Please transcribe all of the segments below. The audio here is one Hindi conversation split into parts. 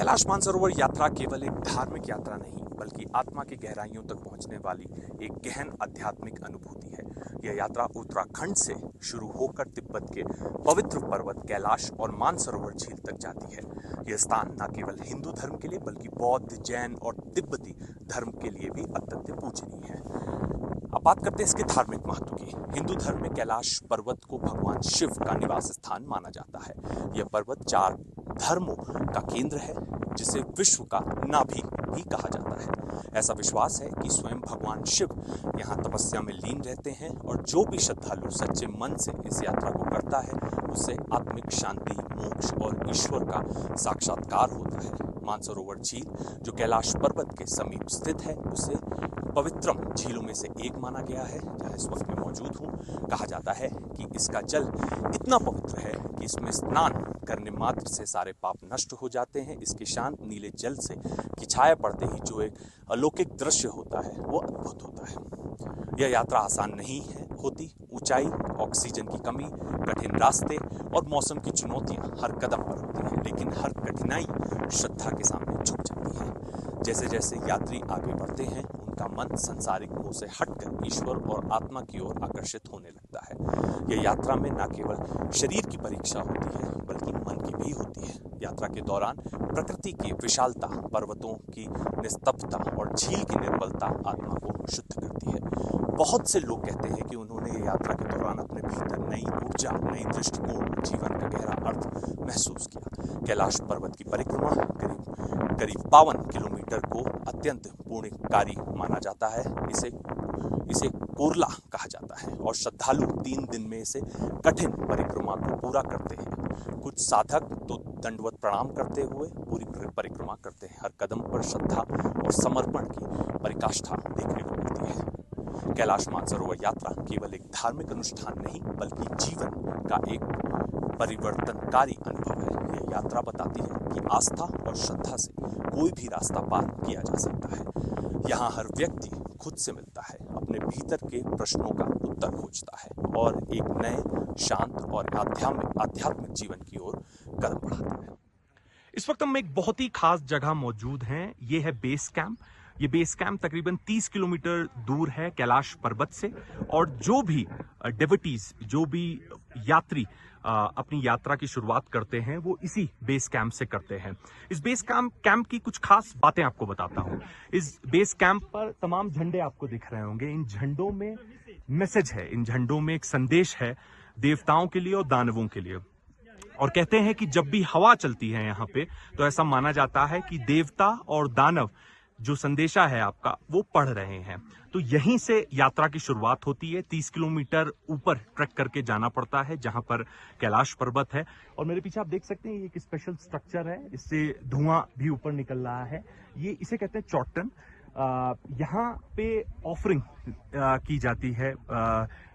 कैलाश मानसरोवर यात्रा केवल एक धार्मिक यात्रा नहीं बल्कि आत्मा की गहराइयों तक पहुंचने वाली एक गहन आध्यात्मिक अनुभूति है। यह यात्रा उत्तराखंड से शुरू होकर तिब्बत के पवित्र पर्वत कैलाश और मानसरोवर झील तक जाती है। यह स्थान न केवल हिंदू धर्म के लिए बल्कि बौद्ध, जैन और तिब्बती धर्म के लिए भी अत्यंत पूजनीय है। अब बात करते हैं इसके धार्मिक महत्व की। हिंदू धर्म में कैलाश पर्वत को भगवान शिव का निवास स्थान माना जाता है। यह पर्वत 4 धर्मों का केंद्र है, जिसे विश्व का नाभि भी कहा जाता है। ऐसा विश्वास है कि स्वयं भगवान शिव यहाँ तपस्या में लीन रहते हैं और जो भी श्रद्धालु सच्चे मन से इस यात्रा को करता है उससे आत्मिक शांति, मोक्ष और ईश्वर का साक्षात्कार होता है। मानसरोवर झील जो कैलाश पर्वत के समीप स्थित है उसे पवित्रम झीलों में से एक माना गया है, जहाँ इस वक्त मैं मौजूद हूँ। कहा जाता है कि इसका जल इतना पवित्र है कि इसमें स्नान करने मात्र से सारे पाप नष्ट हो जाते हैं। इसके शांत नीले जल से की छाया पड़ते ही जो एक अलौकिक दृश्य होता है वो अद्भुत होता है। यह यात्रा आसान नहीं होती। ऊंचाई, ऑक्सीजन की कमी, कठिन रास्ते और मौसम की चुनौतियां हर कदम पर होती हैं, लेकिन हर कठिनाई श्रद्धा के सामने झुक जाती है। जैसे जैसे यात्री आगे बढ़ते हैं उनका मन सांसारिक मोह से हटकर ईश्वर और आत्मा की ओर आकर्षित होने लगता है। यह यात्रा में न केवल शरीर की परीक्षा होती है बल्कि मन की भी होती है। यात्रा के दौरान प्रकृति की विशालता, पर्वतों की निस्तब्धता और झील की निर्मलता आत्मा को शुद्ध करती है। बहुत से लोग कहते हैं कि उन्होंने ये यात्रा के दौरान अपने भीतर नई ऊर्जा, नई दृष्टिकोण, जीवन का गहरा अर्थ महसूस किया। कैलाश पर्वत की परिक्रमा करीब 52 किलोमीटर को अत्यंत पुण्यकारी माना जाता है। इसे कोरला कहा जाता है और श्रद्धालु 3 दिन में इसे कठिन परिक्रमा को पूरा करते हैं। कुछ साधक तो दंडवत प्रणाम करते हुए पूरी परिक्रमा करते हैं। हर कदम पर श्रद्धा और समर्पण की परिकाष्ठा देखने को मिलती है। कैलाश मानसरोवर यात्रा केवल एक धार्मिक अनुष्ठान नहीं बल्कि जीवन का एक परिवर्तनकारी अनुभव है। यह यात्रा बताती है कि आस्था और श्रद्धा से कोई भी रास्ता पार किया जा सकता है। यहाँ हर व्यक्ति खुद से मिलता है, अपने भीतर के प्रश्नों का उत्तर खोजता है और एक नए, शांत और आध्यात्मिक जीवन की ओर कदम बढ़ाता है। इस वक्त हम एक बहुत ही खास जगह मौजूद हैं। ये है बेस कैंप। ये बेस कैंप तकरीबन 30 किलोमीटर दूर है कैलाश पर्वत से और जो भी डिवोटीज, जो भी यात्री अपनी यात्रा की शुरुआत करते हैं वो इसी बेस कैंप से करते हैं। इस बेस कैंप की कुछ खास बातें आपको बताता हूं। इस बेस कैंप पर तमाम झंडे आपको दिख रहे होंगे। इन झंडों में मैसेज है, इन झंडों में एक संदेश है देवताओं के लिए और दानवों के लिए। और कहते हैं कि जब भी हवा चलती है यहाँ पे तो ऐसा माना जाता है कि देवता और दानव जो संदेशा है आपका वो पढ़ रहे हैं। तो यहीं से यात्रा की शुरुआत होती है। 30 किलोमीटर ऊपर ट्रैक करके जाना पड़ता है जहां पर कैलाश पर्वत है। और मेरे पीछे आप देख सकते हैं ये एक स्पेशल स्ट्रक्चर है, इससे धुआं भी ऊपर निकल रहा है। ये इसे कहते हैं चौटन। यहाँ पे ऑफरिंग की जाती है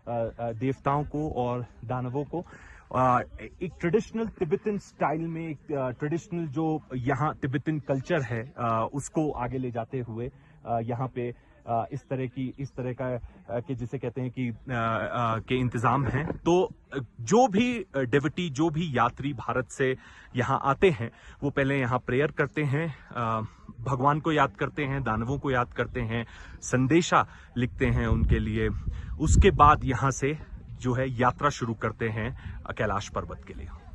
देवताओं को और दानवों को। एक ट्रेडिशनल तिब्बतन स्टाइल में, एक ट्रेडिशनल जो यहाँ तिब्बतन कल्चर है उसको आगे ले जाते हुए यहाँ पे इस तरह का कि जिसे कहते हैं कि के इंतजाम हैं। तो जो भी डिवोटी, जो भी यात्री भारत से यहाँ आते हैं वो पहले यहाँ प्रेयर करते हैं, भगवान को याद करते हैं, दानवों को याद करते हैं, संदेशा लिखते हैं उनके लिए। उसके बाद यहाँ से जो है यात्रा शुरू करते हैं कैलाश पर्वत के लिए।